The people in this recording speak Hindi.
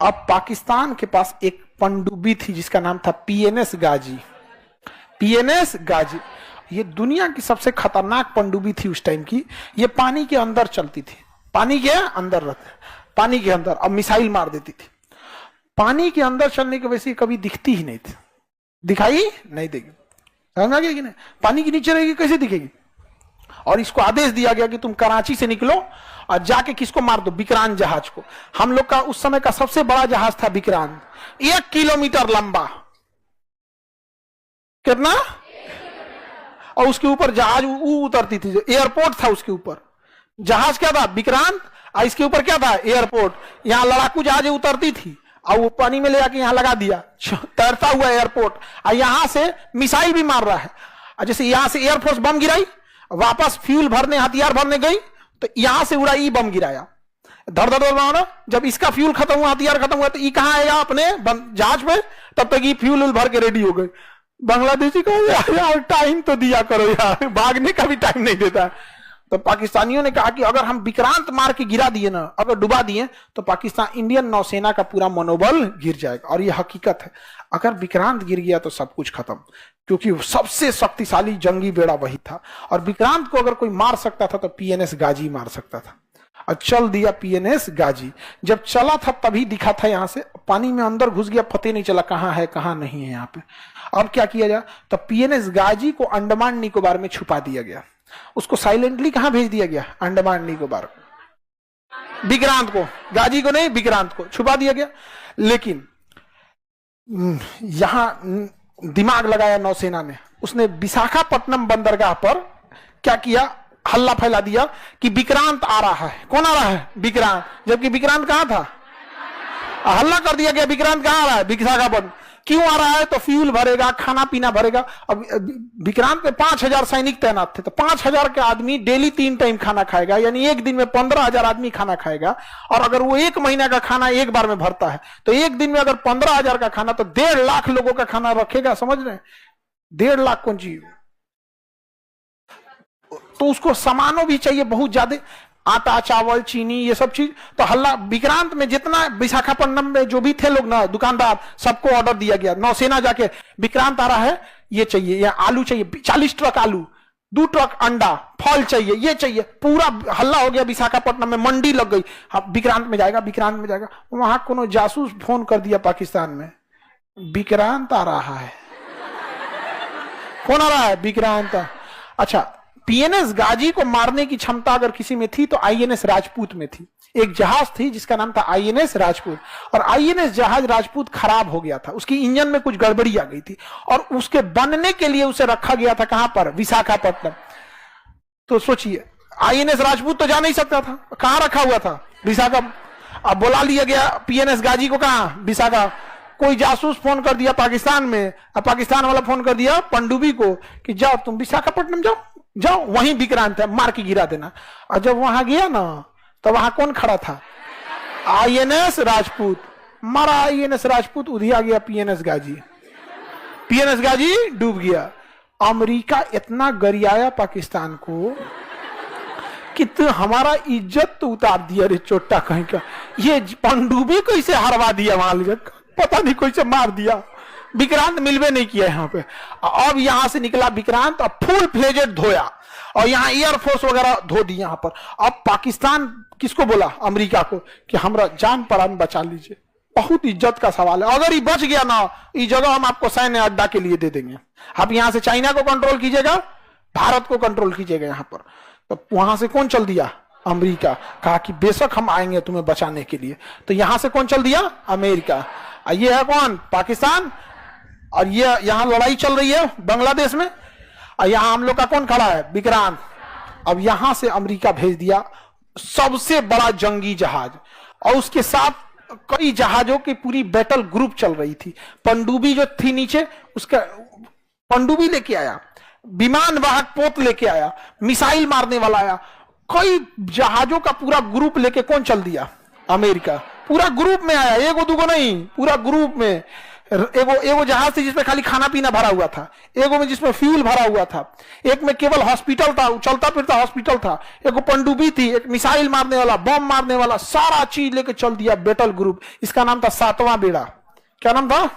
अब पाकिस्तान के पास एक पनडुब्बी थी जिसका नाम था पीएनएस गाजी। पीएनएस गाजी ये दुनिया की सबसे खतरनाक पनडुब्बी थी उस टाइम की। ये पानी के अंदर चलती थी, पानी के अंदर रहते, पानी के अंदर, अब मिसाइल मार देती थी। पानी के अंदर चलने की वजह से कभी दिखती ही नहीं थी, दिखाई नहीं देगी, समझ गया कि नहीं? पानी के नीचे रहेगी कैसे दिखेगी? और इसको आदेश दिया गया कि तुम कराची से निकलो और जाके किसको मार दो? विक्रांत जहाज को। हम लोग का उस समय का सबसे बड़ा जहाज था विक्रांत, 1 किलोमीटर लंबा, कितना? और उसके ऊपर जहाज उतरती थी, जो एयरपोर्ट था उसके ऊपर। जहाज क्या था? विक्रांत, और इसके ऊपर क्या था? एयरपोर्ट। यहां लड़ाकू जहाज उतरती थी और वो पानी में ले जाके यहां लगा दिया, तैरता हुआ एयरपोर्ट। और यहां से मिसाइल भी मार रहा है। जैसे यहां से एयरफोर्स बम गिराई, वापस फ्यूल भरने, हथियार भरने गई, तो यहां से उड़ा, ई बम गिराया, धड़ धड़ धड़। जब इसका फ्यूल खत्म हुआ, हथियार खत्म हुआ, तो ई कहां आएगा? अपने जहाज में। तब तक ये फ्यूल भर के रेडी हो गई। बांग्लादेशी को यार टाइम तो दिया करो यार, भागने का भी टाइम नहीं देता है। तो पाकिस्तानियों ने कहा कि अगर हम विक्रांत मार के गिरा दिए ना, अगर डुबा दिए, तो पाकिस्तान, इंडियन नौसेना का पूरा मनोबल गिर जाएगा। और यह हकीकत है, अगर विक्रांत गिर गया तो सब कुछ खत्म, क्योंकि सबसे शक्तिशाली जंगी बेड़ा वही था। और विक्रांत को अगर कोई मार सकता था तो पीएनएस गाजी मार सकता था। और चल दिया पीएनएस गाजी। जब चला था तभी दिखा था, यहां से पानी में अंदर घुस गया, पता नहीं चला कहां है कहां नहीं है यहाँ पे। अब क्या किया जाए? तो पीएनएस गाजी को अंडमान निकोबार में छुपा दिया गया। उसको साइलेंटली कहां भेज दिया गया? अंडमान निकोबार। विक्रांत को, गाजी को नहीं, विक्रांत को छुपा दिया गया। लेकिन यहां दिमाग लगाया नौसेना ने। उसने विशाखापट्टनम बंदरगाह पर क्या किया? हल्ला फैला दिया कि विक्रांत आ रहा है। कौन आ रहा है? विक्रांत। जबकि विक्रांत कहां था? हल्ला कर दिया गया विक्रांत कहां आ रहा है? विशाखापट्टनम। क्यों आ रहा है? तो फ्यूल भरेगा, खाना पीना भरेगा। अब विक्रांत में 5,000 सैनिक तैनात थे, तो 5,000 के आदमी डेली 3 टाइम खाना खाएगा, यानी एक दिन में 15,000 आदमी खाना खाएगा। और अगर वो 1 महीना का खाना एक बार में भरता है, तो एक दिन में अगर 15,000 का खाना, तो 1.5 लाख लोगों का खाना रखेगा। समझ रहे हैं? 1.5 लाख कौन चीज? तो उसको सामानों भी चाहिए बहुत ज्यादा, आटा, चावल, चीनी, ये सब चीज। तो हल्ला विक्रांत में जितना विशाखापट्टनम में जो भी थे लोग ना, दुकानदार, सबको ऑर्डर दिया गया। नौसेना जाके विक्रांत आ रहा है, ये चाहिए, या आलू चाहिए, 40 ट्रक आलू, 2 ट्रक अंडा, फल चाहिए, ये चाहिए। पूरा हल्ला हो गया विशाखापट्टनम में, मंडी लग गई। विक्रांत में जाएगा, विक्रांत में जाएगा। वहां कोनो जासूस फोन कर दिया पाकिस्तान में, विक्रांत आ रहा है। कौन आ रहा है? विक्रांत। अच्छा, पीएनएस गाजी को मारने की क्षमता अगर किसी में थी तो आईएनएस राजपूत में थी। एक जहाज थी जिसका नाम था आईएनएस राजपूत, और आईएनएस जहाज राजपूत खराब हो गया था, उसकी इंजन में कुछ गड़बड़ी आ गई थी, और उसके बनने के लिए उसे रखा गया था कहां पर? विशाखापट्टनम। तो सोचिए, आईएनएस राजपूत तो जा नहीं सकता था, कहां रखा हुआ था? विशाखा। अब बुला लिया गया पीएनएस गाजी को, कहां? विशाखा। कोई जासूस फोन कर दिया पाकिस्तान में, अब पाकिस्तान वाला फोन कर दिया पनडुब्बी को कि जाओ तुम विशाखापट्टनम जाओ, जाओ वहीं विक्रांत है, मार के गिरा देना। और जब वहां गया ना, तो वहां कौन खड़ा था? आईएनएस राजपूत। मारा आईएनएस राजपूत, उधिया गया पीएनएस गाजी। पीएनएस गाजी डूब गया। अमेरिका इतना गरियाया पाकिस्तान को कि तो हमारा इज्जत तो उतार दिया रे चोट्टा कहीं का। ये पनडुब्बी को इसे हरवा दिया, वहां पता नहीं कोई से मार दिया। विक्रांत मिलवे नहीं किया यहाँ पे। अब यहां से निकला विक्रांत, अब फुल फ्लेजेड धोया, और यहाँ एयरफोर्स वगैरह धो दी यहाँ पर। अब पाकिस्तान किसको बोला? अमेरिका को, कि हमरा जान प्राण बचा लीजिए, बहुत इज्जत का सवाल है। अगर ये बच गया ना, ये जगह हम आपको सैन्य अड्डा के लिए दे देंगे। आप यहाँ से चाइना को कंट्रोल कीजिएगा, भारत को कंट्रोल कीजिएगा यहाँ पर। तो वहां से कौन चल दिया? अमेरिका। कहा कि बेशक हम आएंगे तुम्हें बचाने के लिए। तो यहां से कौन चल दिया? अमेरिका। ये है कौन? पाकिस्तान। और ये यहां लड़ाई चल रही है बांग्लादेश में, और यहां हम लोग का कौन खड़ा है? विक्रांत। अब यहां से अमेरिका भेज दिया सबसे बड़ा जंगी जहाज, और उसके साथ कई जहाजों की पूरी बैटल ग्रुप चल रही थी। पनडुब्बी जो थी नीचे, उसका पनडुब्बी लेके आया, विमान वाहक पोत लेके आया, मिसाइल मारने वाला आया, कई जहाजों का पूरा ग्रुप लेके कौन चल दिया? अमेरिका। पूरा ग्रुप में आया, 1-2 नहीं, पूरा ग्रुप में। एगो एगो जहाज थी जिसमें खाली खाना पीना भरा हुआ था, एगो में जिसमें फ्यूल भरा हुआ था, एक में केवल हॉस्पिटल था, चलता फिरता हॉस्पिटल था, एगो पनडुब्बी थी, एक मिसाइल मारने वाला, बम मारने वाला, सारा चीज लेके चल दिया बेटल ग्रुप। इसका नाम था सातवां बेड़ा। क्या नाम था?